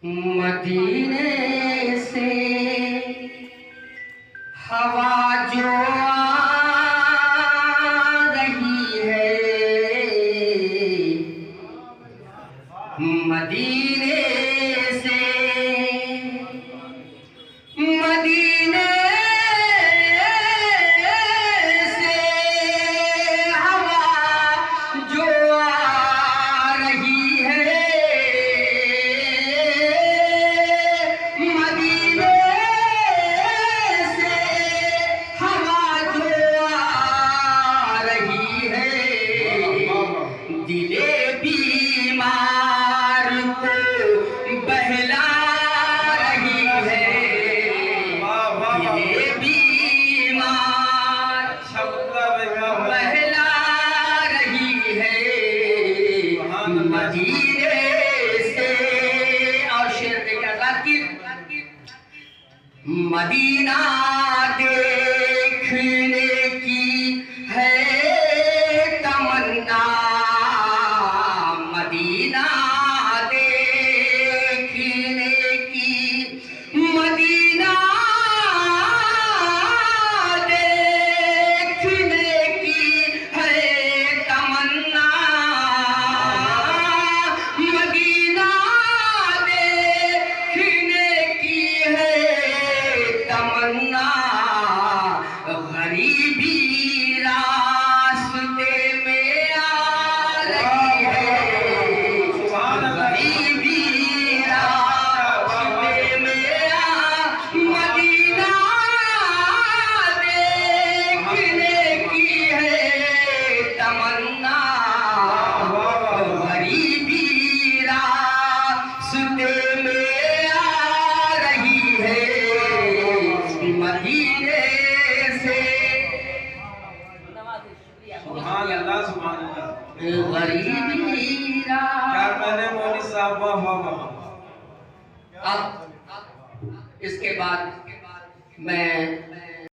मदीने से हवा जो आ रही है, मदीने से मदीने से हवा जो आ रही है, मदीने से हवा जो आ रही है, दिले बीमार को बहला रही है, दिले बीमार बहला रही है, मदीने से। और शेर देखा मदीना देखने की है तमन्ना, मदीना देखने की, मदीना देखने की है तमन्ना, मदीना देखने की है तमन्ना। गरीबी रास्ते में आ रही है, गरीबी रास्ते में आ, मदीना देखने की है तमन्ना, गरीबी रास्ते में आ रही है, मदीने से। सुभान अल्लाह, सुभान अल्लाह। गरीबी यार मैंने मौली साहब वाह वाह वाह। अब इसके बाद मैं